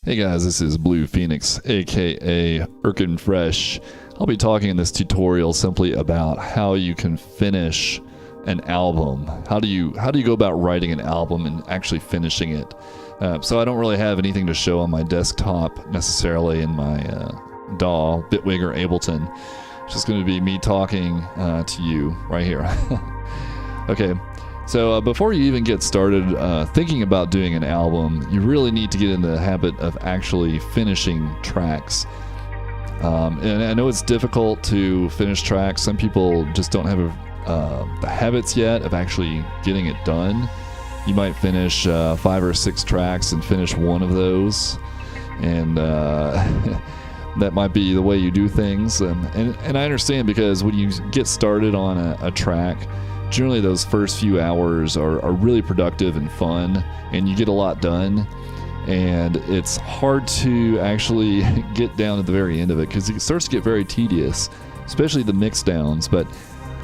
Hey guys, this is Blue Phoenix, aka Erkin Fresh. I'll be talking in this tutorial simply about how you can finish an album. How do you go about writing an album and actually finishing it? So I don't really have anything to show on my desktop necessarily in my DAW, Bitwig, or Ableton. It's just going to be me talking to you right here. Okay. So before you even get started thinking about doing an album, you really need to get in the habit of actually finishing tracks. And I know it's difficult to finish tracks. Some people just don't have the habits yet of actually getting it done. You might finish 5 or 6 tracks and finish one of those, and that might be the way you do things. And I understand, because when you get started on a track, generally those first few hours are really productive and fun, and you get a lot done, and it's hard to actually get down to the very end of it because it starts to get very tedious, especially the mixdowns. But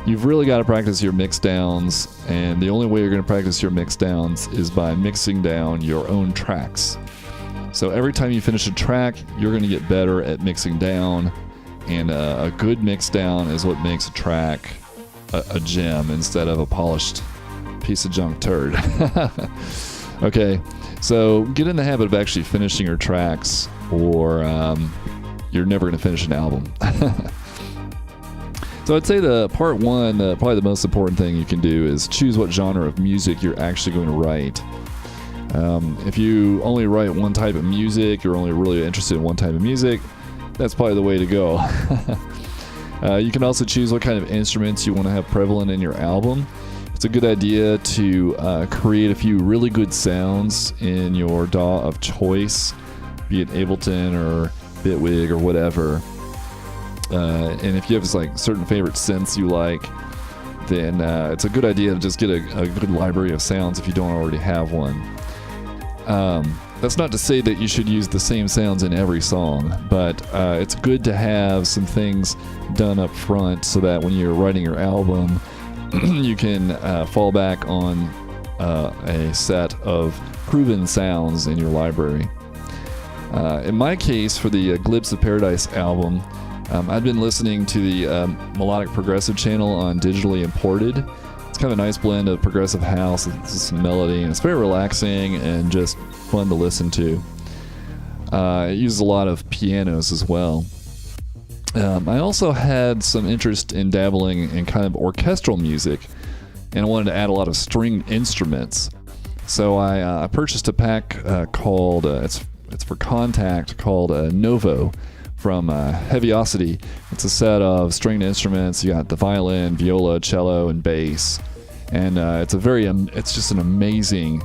you've really got to practice your mixdowns, and the only way you're going to practice your mixdowns is by mixing down your own tracks. So every time you finish a track, you're going to get better at mixing down, and a good mixdown is what makes a track a gem instead of a polished piece of junk turd. Okay, so get in the habit of actually finishing your tracks, or you're never going to finish an album. So I'd say the part one, probably the most important thing you can do is choose what genre of music you're actually going to write. If you only write one type of music, you're only really interested in one type of music, that's probably the way to go. You can also choose what kind of instruments you want to have prevalent in your album. It's a good idea to create a few really good sounds in your DAW of choice, be it Ableton or Bitwig or whatever. And if you have like certain favorite synths you like, then it's a good idea to just get a good library of sounds if you don't already have one. That's not to say that you should use the same sounds in every song, but it's good to have some things done up front so that when you're writing your album, you can fall back on a set of proven sounds in your library. In my case, for the Glimpse of Paradise album, I've been listening to the Melodic Progressive channel on Digitally Imported. It's kind of a nice blend of progressive house and some melody, and it's very relaxing and just fun to listen to. It uses a lot of pianos as well. I also had some interest in dabbling in kind of orchestral music, and I wanted to add a lot of stringed instruments. So I purchased a pack called, it's for Contact, called Novo from Heaviosity. It's a set of stringed instruments. You got the violin, viola, cello, and bass, and it's just an amazing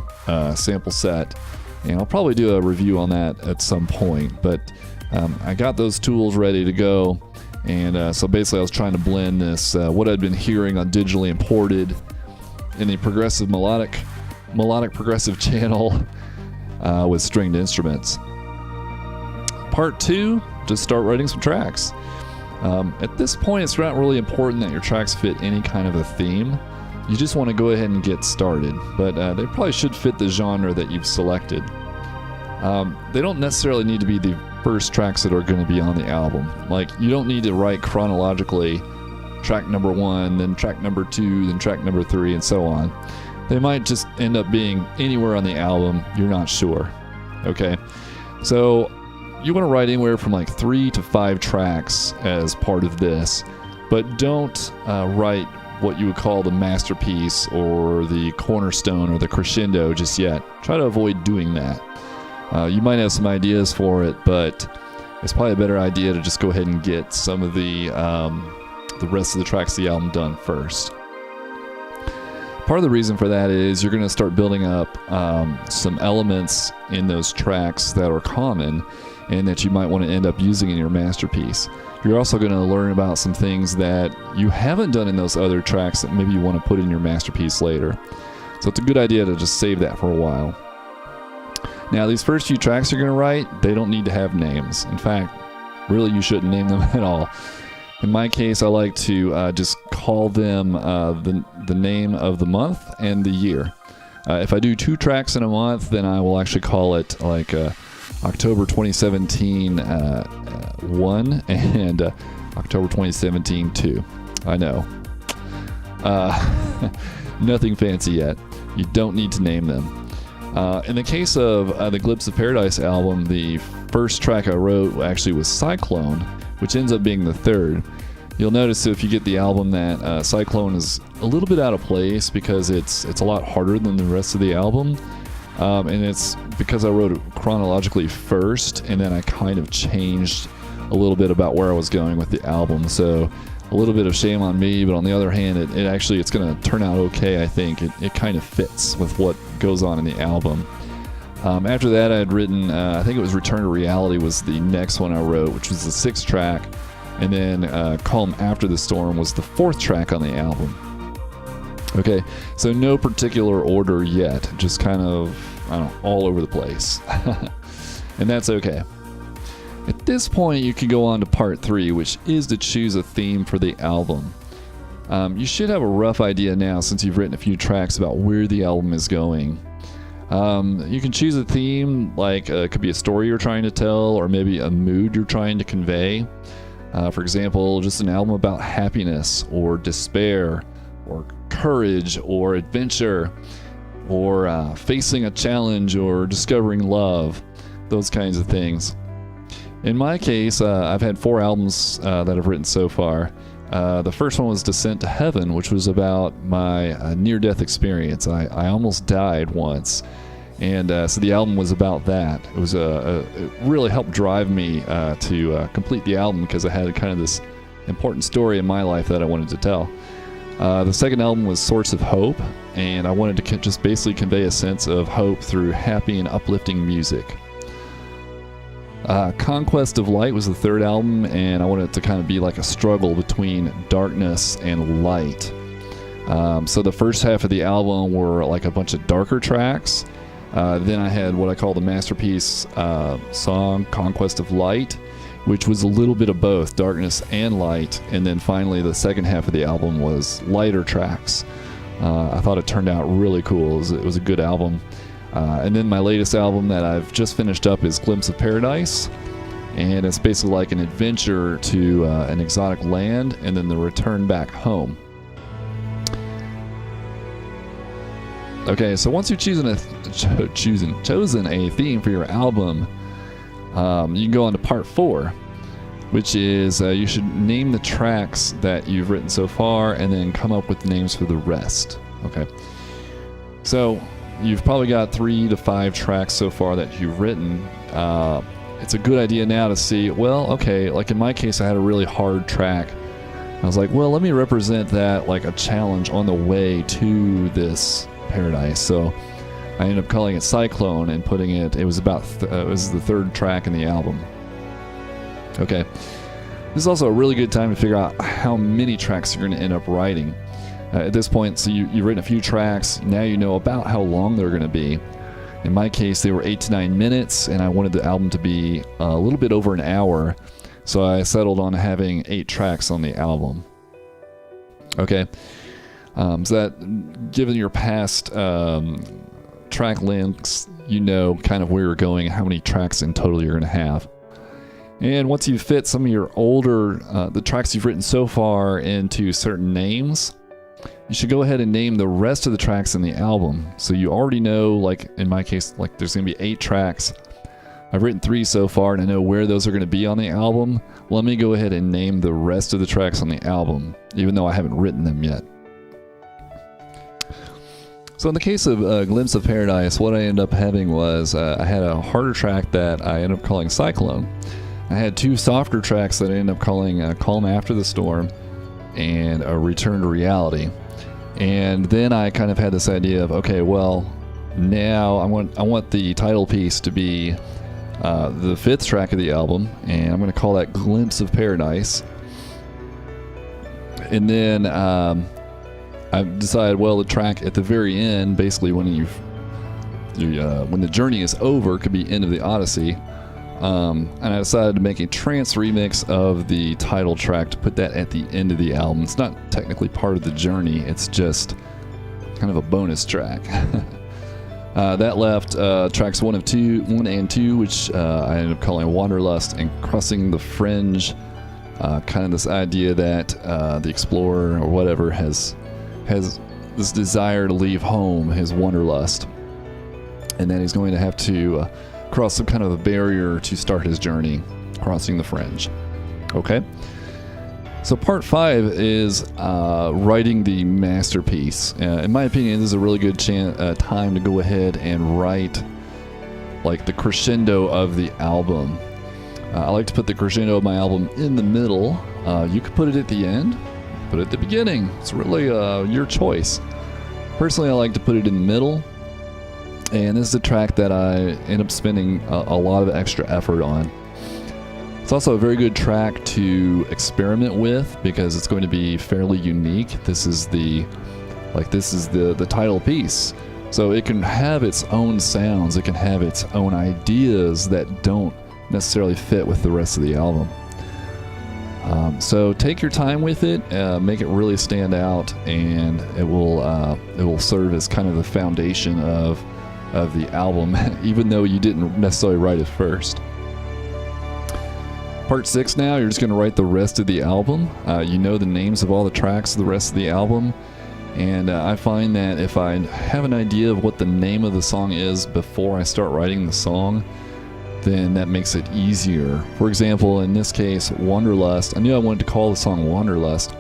sample set. And I'll probably do a review on that at some point. But I got those tools ready to go, and so basically I was trying to blend this what I'd been hearing on Digitally Imported in the progressive melodic progressive channel with stringed instruments. Part 2. Just start writing some tracks. At this point, it's not really important that your tracks fit any kind of a theme. You just want to go ahead and get started, but they probably should fit the genre that you've selected. They don't necessarily need to be the first tracks that are going to be on the album. Like, you don't need to write chronologically track number 1, then track number 2, then track number 3, and so on. They might just end up being anywhere on the album. You're not sure. Okay, so you want to write anywhere from like 3 to 5 tracks as part of this, but don't write what you would call the masterpiece or the cornerstone or the crescendo just yet. Try to avoid doing that. You might have some ideas for it, but it's probably a better idea to just go ahead and get some of the rest of the tracks of the album done first. Part of the reason for that is you're going to start building up some elements in those tracks that are common and that you might want to end up using in your masterpiece. You're also going to learn about some things that you haven't done in those other tracks that maybe you want to put in your masterpiece later. So it's a good idea to just save that for a while. Now, these first few tracks you're going to write, they don't need to have names. In fact, really you shouldn't name them at all. In my case, I like to just call them the name of the month and the year. If I do 2 tracks in a month, then I will actually call it like October 2017 1 and October 2017 2. I know. Nothing fancy yet. You don't need to name them. In the case of the Glimpse of Paradise album, the first track I wrote actually was Cyclone, which ends up being the third. You'll notice if you get the album that Cyclone is a little bit out of place because it's a lot harder than the rest of the album. And it's because I wrote it chronologically first, and then I kind of changed a little bit about where I was going with the album. So a little bit of shame on me, but on the other hand, it's going to turn out okay, I think. It kind of fits with what goes on in the album. After that, I had written, I think it was Return to Reality was the next one I wrote, which was the 6th track. And then Calm After the Storm was the 4th track on the album. Okay, so no particular order yet, just kind of, I don't know, all over the place. And that's okay. At this point, you can go on to part 3, which is to choose a theme for the album. You should have a rough idea now, since you've written a few tracks, about where the album is going. You can choose a theme, like it could be a story you're trying to tell, or maybe a mood you're trying to convey. For example, just an album about happiness, or despair, or courage, or adventure, or facing a challenge, or discovering love, those kinds of things. In my case, I've had 4 albums that I've written so far. The first one was Descent to Heaven, which was about my near-death experience. I almost died once, and so the album was about that. It was it really helped drive me to complete the album, because I had kind of this important story in my life that I wanted to tell. The second album was Source of Hope, and I wanted to just basically convey a sense of hope through happy and uplifting music. Conquest of Light was the third album, and I wanted it to kind of be like a struggle between darkness and light. So the first half of the album were like a bunch of darker tracks. Then I had what I call the masterpiece song, Conquest of Light, which was a little bit of both, darkness and light. And then finally, the second half of the album was lighter tracks. I thought it turned out really cool. It was a good album. And then my latest album that I've just finished up is Glimpse of Paradise. And it's basically like an adventure to an exotic land, and then the return back home. Okay, so once you've chosen a theme for your album, you can go on to part 4, which is you should name the tracks that you've written so far, and then come up with names for the rest. Okay, so you've probably got 3 to 5 tracks so far that you've written. It's a good idea now to see, well, okay, like in my case, I had a really hard track. I was like, well, let me represent that like a challenge on the way to this paradise. So I ended up calling it Cyclone and putting it was about it was the 3rd track in the album. Okay, this is also a really good time to figure out how many tracks you're going to end up writing. At this point, so you've written a few tracks, now you know about how long they're going to be. In my case, they were 8 to 9 minutes, and I wanted the album to be a little bit over an hour, so I settled on having 8 tracks on the album. Okay, so that, given your past track lengths, you know kind of where you're going and how many tracks in total you're going to have. And once you fit some of your older, the tracks you've written so far into certain names, you should go ahead and name the rest of the tracks in the album. So you already know, like in my case, like there's going to be 8 tracks. I've written 3 so far, and I know where those are going to be on the album. Let me go ahead and name the rest of the tracks on the album, even though I haven't written them yet. So in the case of Glimpse of Paradise, what I ended up having was I had a harder track that I ended up calling Cyclone. I had 2 softer tracks that I ended up calling Calm After the Storm and a Return to Reality. And then I kind of had this idea of, okay, well, now I want the title piece to be the 5th track of the album, and I'm going to call that Glimpse of Paradise. And then I decided, well, the track at the very end, basically when when the journey is over, could be End of the Odyssey. And I decided to make a trance remix of the title track to put that at the end of the album. It's not technically part of the journey, it's just kind of a bonus track. That left tracks 1 and 2, which I ended up calling Wanderlust and Crossing the Fringe. Kind of this idea that the explorer or whatever has this desire to leave home, his wanderlust, and then he's going to have to cross some kind of a barrier to start his journey, crossing the fringe. Okay. So part 5 is writing the masterpiece. In my opinion, this is a really good time to go ahead and write like the crescendo of the album. I like to put the crescendo of my album in the middle. You could put it at the end, put it at the beginning. It's really your choice. Personally, I like to put it in the middle. And this is a track that I end up spending a lot of extra effort on. It's also a very good track to experiment with because it's going to be fairly unique. This is the title piece. So it can have its own sounds, it can have its own ideas that don't necessarily fit with the rest of the album. So take your time with it, make it really stand out, and it will serve as kind of the foundation of the album, even though you didn't necessarily write it first. Part 6 now, you're just going to write the rest of the album. You know the names of all the tracks of the rest of the album, and I find that if I have an idea of what the name of the song is before I start writing the song, then that makes it easier. For example, in this case, Wanderlust, I knew I wanted to call the song Wanderlust.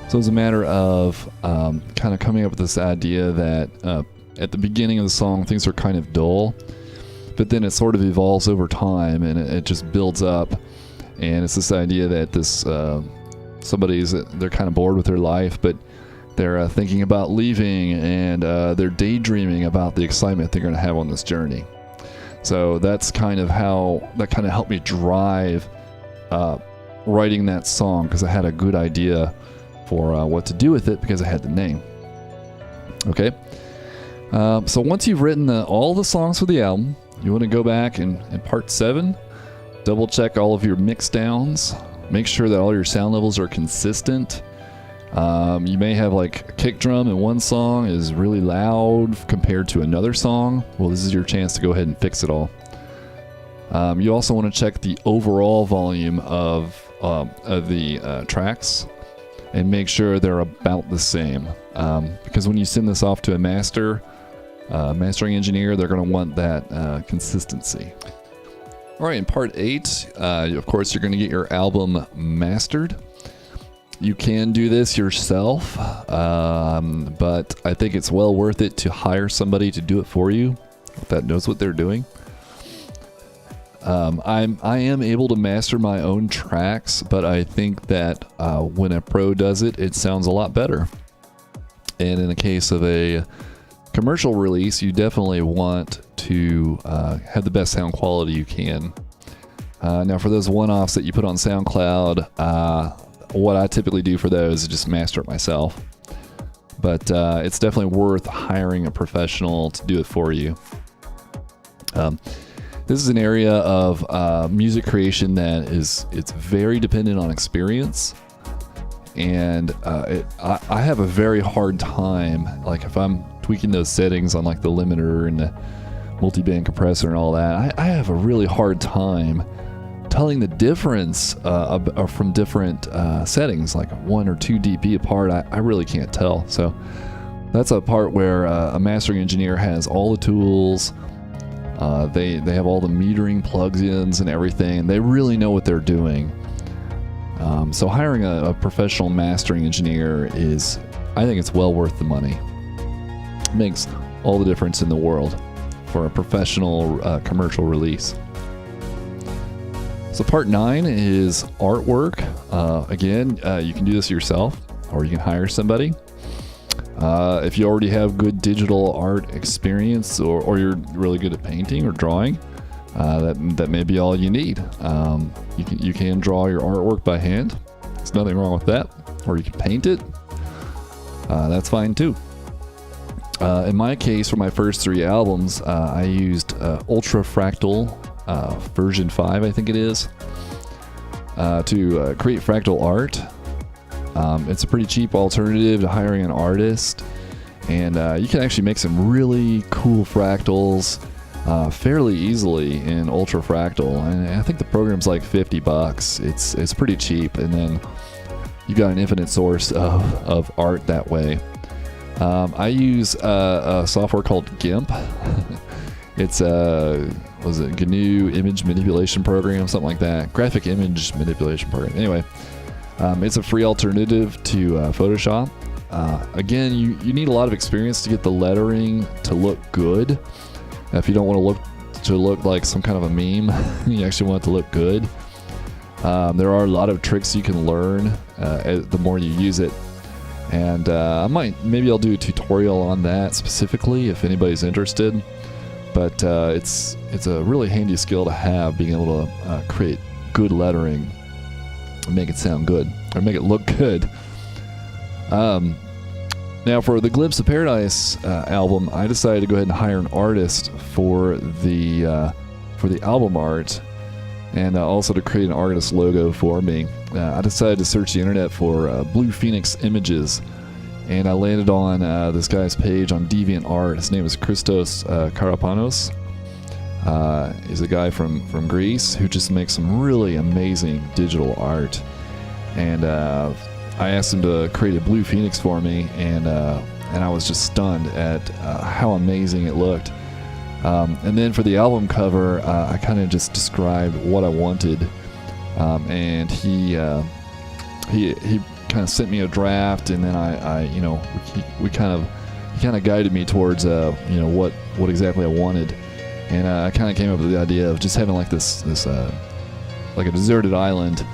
So it was a matter of kind of coming up with this idea that at the beginning of the song, things are kind of dull, but then it sort of evolves over time and it just builds up. And it's this idea that they're kind of bored with their life, but they're thinking about leaving, and they're daydreaming about the excitement they're going to have on this journey. So that's kind of helped me drive writing that song, because I had a good idea for what to do with it because I had the name. Okay. So once you've written all the songs for the album, you want to go back and in part 7, double check all of your mixdowns, make sure that all your sound levels are consistent. You may have like a kick drum in one song is really loud compared to another song. Well, this is your chance to go ahead and fix it all. You also want to check the overall volume of the tracks and make sure they're about the same. Because when you send this off to a mastering engineer, they're going to want that consistency. All right, in part 8, of course, you're going to get your album mastered. You can do this yourself, but I think it's well worth it to hire somebody to do it for you that knows what they're doing. I am able to master my own tracks, but I think that when a pro does it, it sounds a lot better. And in the case of a commercial release, you definitely want to have the best sound quality you can. Now, for those one-offs that you put on SoundCloud, what I typically do for those is just master it myself. But it's definitely worth hiring a professional to do it for you. This is an area of music creation that it's very dependent on experience. And I have a very hard time, like if I'm tweaking those settings on like the limiter and the multi-band compressor and all that, I have a really hard time telling the difference from different settings, like 1 or 2 dB apart. I really can't tell. So that's a part where a mastering engineer has all the tools. They have all the metering plugins and everything. They really know what they're doing. So hiring a professional mastering engineer I think it's well worth the money. It makes all the difference in the world for a professional commercial release. So part 9 is artwork. Again, you can do this yourself, or you can hire somebody. If you already have good digital art experience, or you're really good at painting or drawing, that may be all you need. You can draw your artwork by hand. There's nothing wrong with that. Or you can paint it. That's fine too. In my case, for my first 3 albums, I used Ultra Fractal version 5, I think it is, to create fractal art. It's a pretty cheap alternative to hiring an artist, And you can actually make some really cool fractals fairly easily in Ultra Fractal, and I think the program's like $50. It's pretty cheap, and then you got an infinite source of art that way. I use a software called GIMP. It's was it GNU image manipulation program, something like that, graphic image manipulation program. Anyway, it's a free alternative to Photoshop. Again, you need a lot of experience to get the lettering to look good. If you don't want to look like some kind of a meme, you actually want it to look good. There are a lot of tricks you can learn the more you use it, and maybe I'll do a tutorial on that specifically if anybody's interested. But it's a really handy skill to have, being able to create good lettering and make it sound good, or make it look good. Now, for the Glimpse of Paradise album, I decided to go ahead and hire an artist for the album art, and also to create an artist logo for me. I decided to search the internet for Blue Phoenix images, and I landed on this guy's page on DeviantArt. His name is Christos Karapanos. He's a guy from Greece who just makes some really amazing digital art, and I asked him to create a Blue Phoenix for me, and I was just stunned at how amazing it looked. And then for the album cover, I kind of just described what I wanted, and he kind of sent me a draft, and then he kind of guided me towards what exactly I wanted, and I kind of came up with the idea of just having like this like a deserted island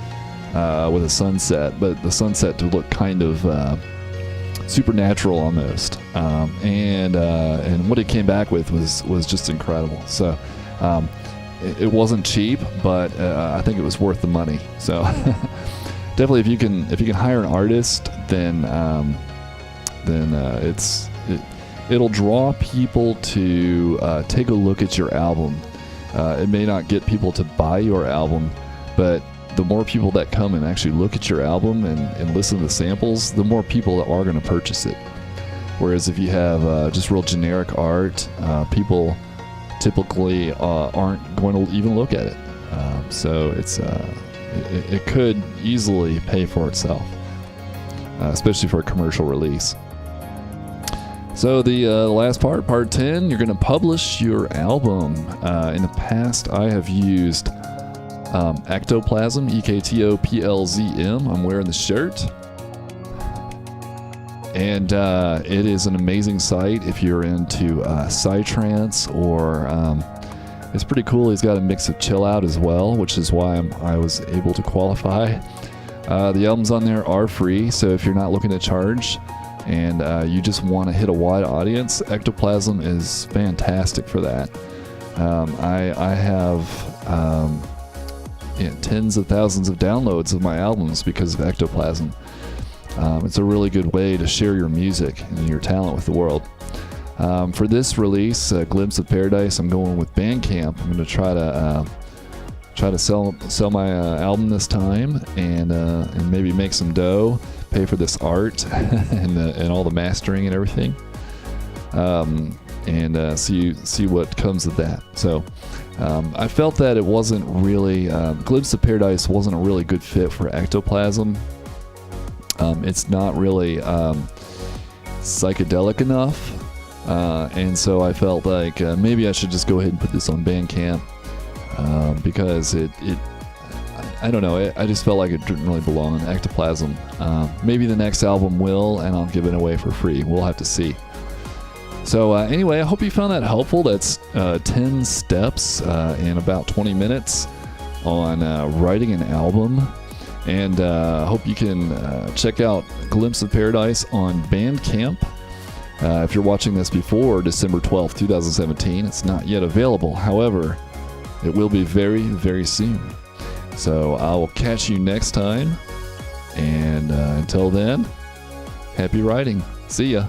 with a sunset, but the sunset to look kind of supernatural almost, and what it came back with was just incredible. So it wasn't cheap, but I think it was worth the money. So definitely, if you can hire an artist, then it'll draw people to take a look at your album. It may not get people to buy your album, but the more people that come and actually look at your album and listen to the samples, the more people that are going to purchase it. Whereas if you have just real generic art, people typically aren't going to even look at it. So it could easily pay for itself, especially for a commercial release. So the last part 10, you're going to publish your album. In the past, I have used Ectoplasm, EKTOPLZM. I'm wearing the shirt, and it is an amazing site if you're into psytrance, or it's pretty cool. He's got a mix of chill out as well, which is why I was able to qualify. The albums on there are free, so if you're not looking to charge and you just want to hit a wide audience, Ectoplasm is fantastic for that. I have tens of thousands of downloads of my albums because of Ectoplasm. It's a really good way to share your music and your talent with the world. For this release, Glimpse of Paradise, I'm going with Bandcamp. I'm going to try to sell my album this time, and maybe make some dough, pay for this art and all the mastering and everything, and see what comes of that. So I felt that it wasn't really Glimpse of Paradise wasn't a really good fit for Ectoplasm. It's not really psychedelic enough, and so I felt like maybe I should just go ahead and put this on Bandcamp, because I don't know, I just felt like it didn't really belong on Ectoplasm. Maybe the next album will, and I'll give it away for free. We'll have to see. So anyway, I hope you found that helpful. That's 10 steps in about 20 minutes on writing an album. And I hope you can check out Glimpse of Paradise on Bandcamp. If you're watching this before December 12th, 2017, it's not yet available. However, it will be very, very soon. So I will catch you next time. And until then, happy writing. See ya.